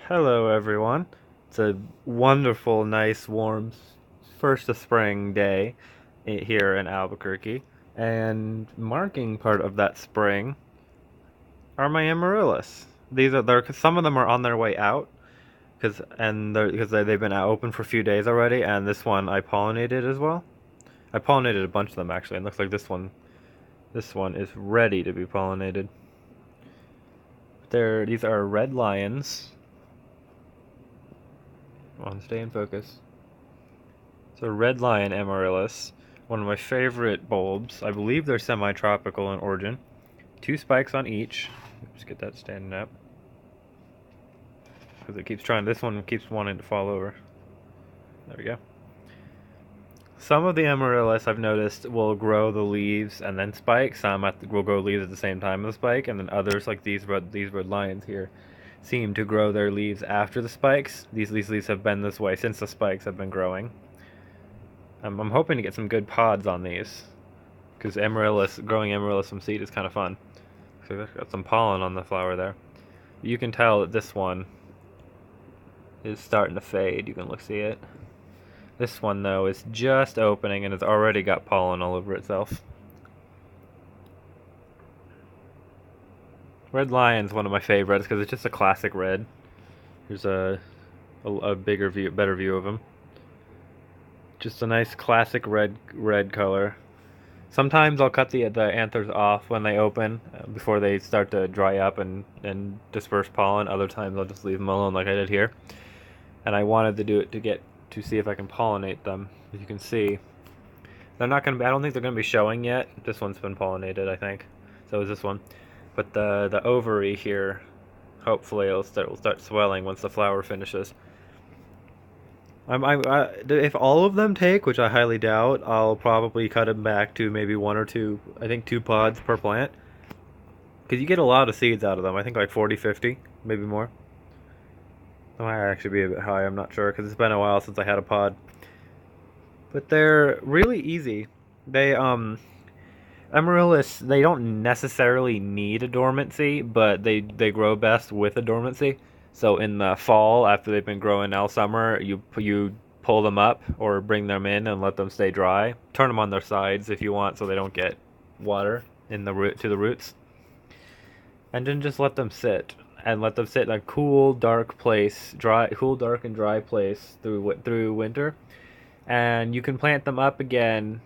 Hello, everyone. It's a wonderful, nice, warm first of spring day here in Albuquerque, and marking part of that spring are my amaryllis. Some of them are on their way out because they've been out open for a few days already, and this one I pollinated as well. I pollinated a bunch of them actually, and it looks like this one is ready to be pollinated. These are red lions. Come on, stay in focus. So red lion amaryllis, one of my favorite bulbs. I believe they're semi-tropical in origin. Two spikes on each. Just get that standing up. Because this one keeps wanting to fall over. There we go. Some of the amaryllis I've noticed will grow the leaves and then spike. Some will grow leaves at the same time as the spike, and then others, like these red lions here, seem to grow their leaves after the spikes. These leaves have been this way since the spikes have been growing. I'm hoping to get some good pods on these, because growing amaryllis from seed is kind of fun. So I've got some pollen on the flower there. You can tell that this one is starting to fade. You can see it. This one, though, is just opening and has already got pollen all over itself. Red Lion's one of my favorites because it's just a classic red. Here's a better view of him. Just a nice classic red color. Sometimes I'll cut the anthers off when they open before they start to dry up and disperse pollen. Other times I'll just leave them alone like I did here. And I wanted to do it to see if I can pollinate them. As you can see, they're not gonna be, I don't think they're gonna be showing yet. This one's been pollinated, I think. So is this one. But the ovary here, hopefully will start swelling once the flower finishes. If all of them take, which I highly doubt, I'll probably cut them back to maybe one or two, I think 2 pods per plant. Because you get a lot of seeds out of them. I think like 40, 50, maybe more. It might actually be a bit high, I'm not sure, because it's been a while since I had a pod. But they're really easy. Amaryllis, they don't necessarily need a dormancy, but they grow best with a dormancy. So in the fall, after they've been growing all summer, you pull them up or bring them in and let them stay dry. Turn them on their sides if you want, so they don't get water in the root to the roots, and then just let them sit in a cool, dark place, cool, dark, and dry place through winter, and you can plant them up again.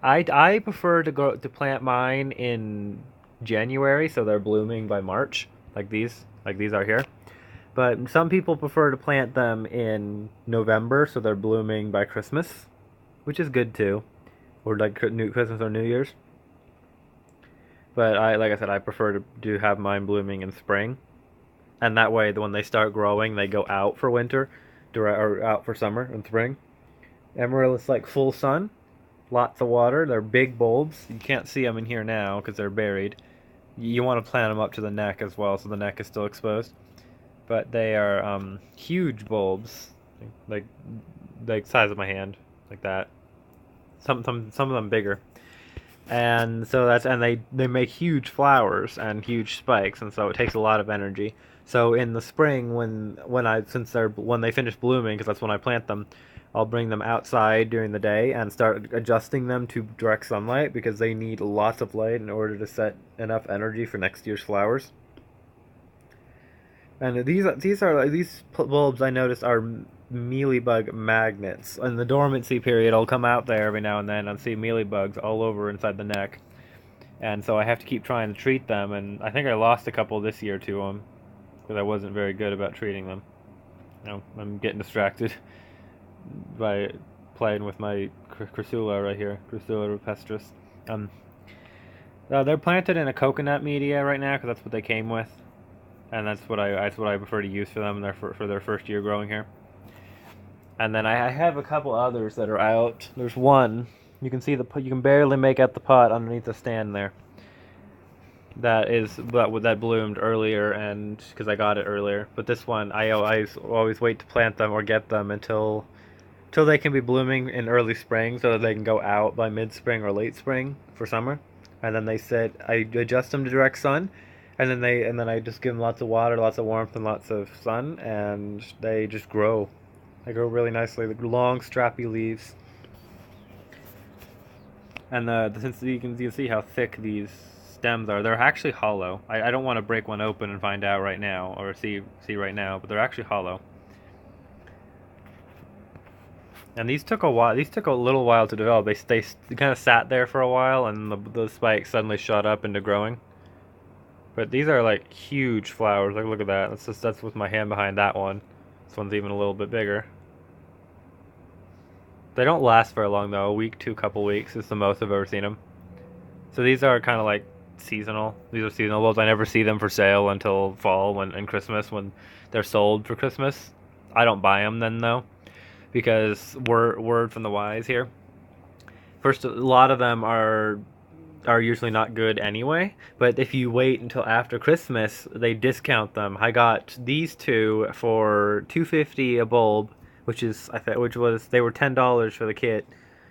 I prefer to plant mine in January, so they're blooming by March, like these are here. But some people prefer to plant them in November, so they're blooming by Christmas, which is good too, or like Christmas or New Year's. But like I said, I prefer to have mine blooming in spring, and that way, when they start growing, they go out for winter, or out for summer and spring. Amaryllis like full sun, lots of water. They're big bulbs. You can't see them in here now because they're buried. You want to plant them up to the neck as well, so the neck is still exposed. But they are huge bulbs, like size of my hand, like that. Some of them bigger, and so they make huge flowers and huge spikes, and so it takes a lot of energy. So in the spring, when they finish blooming, because that's when I plant them, I'll bring them outside during the day and start adjusting them to direct sunlight because they need lots of light in order to set enough energy for next year's flowers. And these bulbs I noticed are mealybug magnets. In the dormancy period, I'll come out there every now and then and see mealybugs all over inside the neck. And so I have to keep trying to treat them, and I think I lost a couple this year to them because I wasn't very good about treating them. I'm getting distracted by playing with my Chrysula right here, Chrysula rupestris. They're planted in a coconut media right now because that's what they came with, and that's what I prefer to use for them for their first year growing here. And then I have a couple others that are out. There's one you can see you can barely make out the pot underneath the stand there. That bloomed earlier, and because I got it earlier. But this one I always wait to plant them or get them until they can be blooming in early spring, so that they can go out by mid spring or late spring for summer. And then I adjust them to direct sun, And then I just give them lots of water, lots of warmth, and lots of sun, and they just grow. They grow really nicely. The long, strappy leaves, and since you can see how thick these stems are, they're actually hollow. I don't want to break one open and find out right now, or see right now, but they're actually hollow. And these took a while. These took a little while to develop. They kind of sat there for a while, and the spikes suddenly shot up into growing. But these are like huge flowers. Like look at that. That's with my hand behind that one. This one's even a little bit bigger. They don't last very long though. A week to a couple weeks is the most I've ever seen them. So these are kind of like seasonal. These are seasonal bulbs. I never see them for sale until fall and Christmas when they're sold for Christmas. I don't buy them then though, because word from the wise here. First, a lot of them are usually not good anyway. But if you wait until after Christmas, they discount them. I got these two for $2.50 a bulb, which was they were $10 for the kit,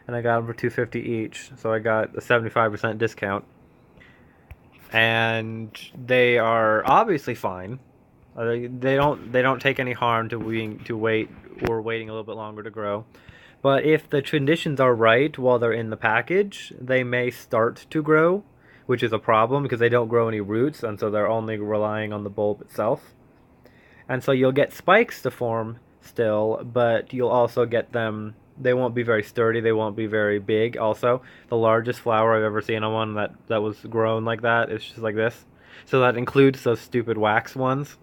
and I got them for $2.50 each. So I got a 75% discount, and they are obviously fine. They don't take any harm to waiting a little bit longer to grow. But if the conditions are right while they're in the package, they may start to grow, which is a problem because they don't grow any roots, and so they're only relying on the bulb itself. And so you'll get spikes to form still, but you'll also get them. They won't be very sturdy. They won't be very big. Also, the largest flower I've ever seen on one that was grown like that is just like this. So that includes those stupid wax ones.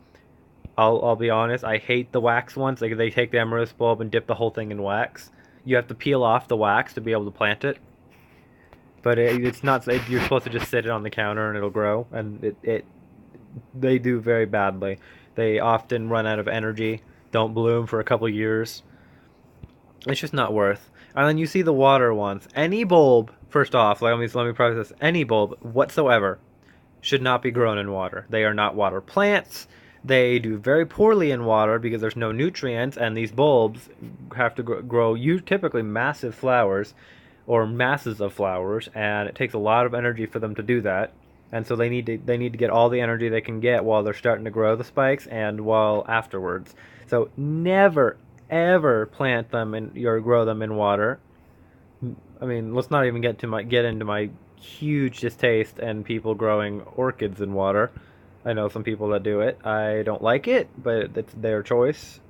I'll be honest. I hate the wax ones. Like they take the amaryllis bulb and dip the whole thing in wax. You have to peel off the wax to be able to plant it. But it's not. You're supposed to just sit it on the counter and it'll grow. And they do very badly. They often run out of energy. Don't bloom for a couple years. It's just not worth. And then you see the water ones. Any bulb, first off, let me preface this. Any bulb whatsoever should not be grown in water. They are not water plants. They do very poorly in water because there's no nutrients, and these bulbs have to grow typically massive flowers or masses of flowers, and it takes a lot of energy for them to do that. And so they need to get all the energy they can get while they're starting to grow the spikes and while afterwards. So never ever plant them or grow them in water. I mean, let's not even get into my huge distaste and people growing orchids in water. I know some people that do it. I don't like it, but it's their choice.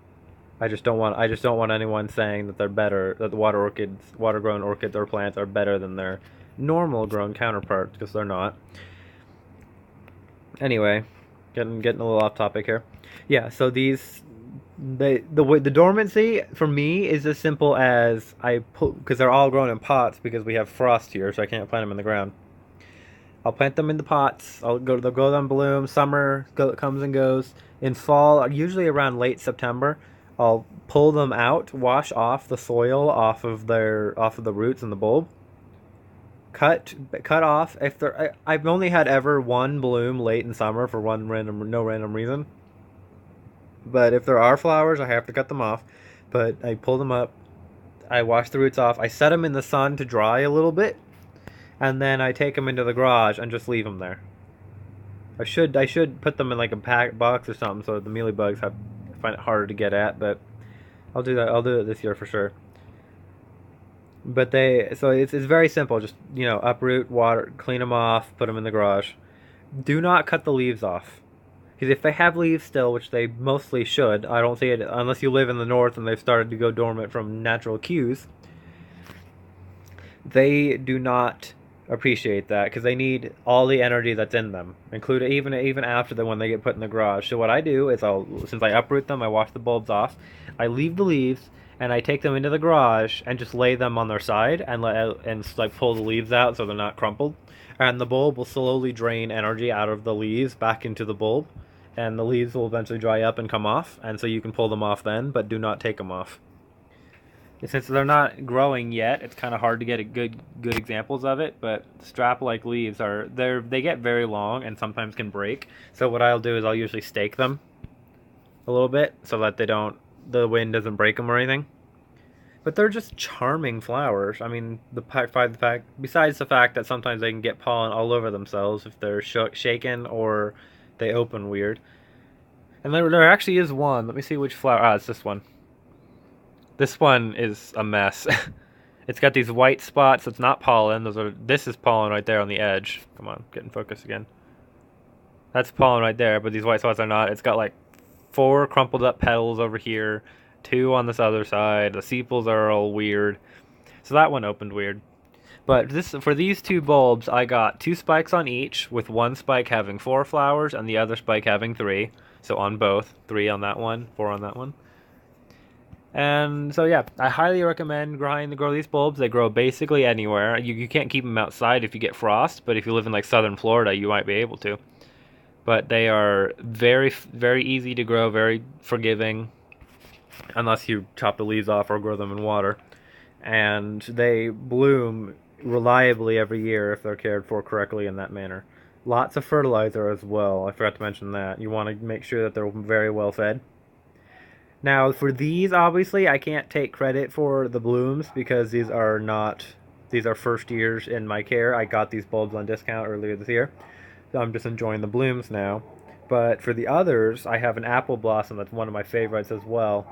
I just don't want anyone saying that they're better, that the water grown orchids or plants are better than their normal grown counterparts, because they're not. Anyway, getting a little off topic here. Yeah, so the dormancy for me is as simple as because they're all grown in pots because we have frost here, so I can't plant them in the ground. I'll plant them in the pots. They'll go on bloom. Summer comes and goes. In fall, usually around late September, I'll pull them out, wash off the soil off of the roots and the bulb. Cut off if they're. I've only had ever one bloom late in summer for no random reason. But if there are flowers, I have to cut them off. But I pull them up. I wash the roots off. I set them in the sun to dry a little bit, and then I take them into the garage and just leave them there. I should put them in like a box or something so the mealybugs find it harder to get at, but I'll do that. I'll do it this year for sure. But it's very simple. Just uproot, water, clean them off, put them in the garage. Do not cut the leaves off, because if they have leaves still, which they mostly should, I don't see it unless you live in the north and they've started to go dormant from natural cues. They do not appreciate that because they need all the energy that's in them, including even after when they get put in the garage. So what I do is since I uproot them, I wash the bulbs off, I leave the leaves, and I take them into the garage and just lay them on their side and like pull the leaves out so they're not crumpled, and the bulb will slowly drain energy out of the leaves back into the bulb, and the leaves will eventually dry up and come off, and so you can pull them off then, but do not take them off. Since they're not growing yet, it's kind of hard to get good examples of it. But strap-like leaves they get very long and sometimes can break. So what I'll do is I'll usually stake them a little bit so that the wind doesn't break them or anything. But they're just charming flowers. I mean, besides the fact that sometimes they can get pollen all over themselves if they're shaken or They open weird. And there actually is one. Let me see which flower. Ah, it's this one. This one is a mess. It's got these white spots. It's not pollen. This is pollen right there on the edge. Come on, get in focus again. That's pollen right there, but these white spots are not. It's got like 4 crumpled up petals over here, 2 on this other side. The sepals are all weird. So that one opened weird. But for these 2 bulbs, I got 2 spikes on each, with 1 spike having 4 flowers and the other spike having 3. So on both, 3 on that one, 4 on that one. And so yeah, I highly recommend trying to grow these bulbs. They grow basically anywhere. You can't keep them outside if you get frost, but if you live in like southern Florida, you might be able to. But they are very easy to grow, very forgiving, unless you chop the leaves off or grow them in water. And they bloom reliably every year if they're cared for correctly in that manner. Lots of fertilizer as well. I forgot to mention that. You want to make sure that they're very well fed. Now, for these, obviously, I can't take credit for the blooms because these are first years in my care. I got these bulbs on discount earlier this year, so I'm just enjoying the blooms now. But for the others, I have an apple blossom that's one of my favorites as well,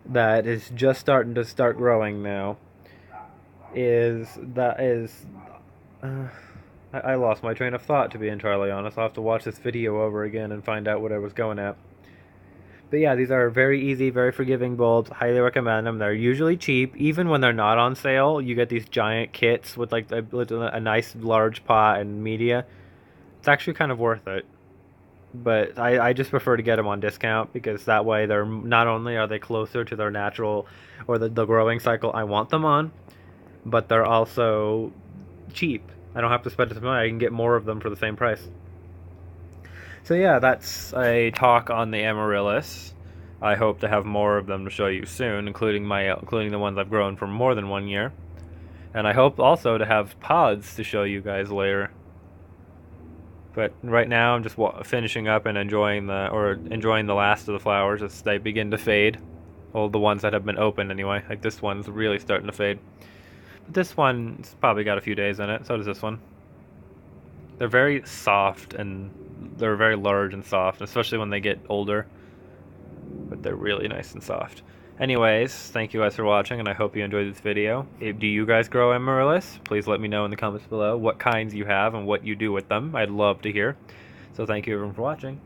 that is just starting to growing now. I lost my train of thought, to be entirely honest. I'll have to watch this video over again and find out what I was going at. But yeah, these are very easy, very forgiving bulbs. Highly recommend them. They're usually cheap. Even when they're not on sale, you get these giant kits with like a nice large pot and media. It's actually kind of worth it. But I just prefer to get them on discount because that way they're not only are they closer to their natural or the growing cycle I want them on, but they're also cheap. I don't have to spend as much money. I can get more of them for the same price. So yeah, that's a talk on the Amaryllis. I hope to have more of them to show you soon, including the ones I've grown for more than 1 year. And I hope also to have pods to show you guys later. But right now I'm just finishing up and enjoying the last of the flowers as they begin to fade. Well, the ones that have been opened anyway. Like this one's really starting to fade. But this one's probably got a few days in it. So does this one. They're very soft and they're very large and soft, especially when they get older. But they're really nice and soft. Anyways, thank you guys for watching, and I hope you enjoyed this video. Do you guys grow Amaryllis? Please let me know in the comments below what kinds you have and what you do with them. I'd love to hear. So thank you everyone for watching.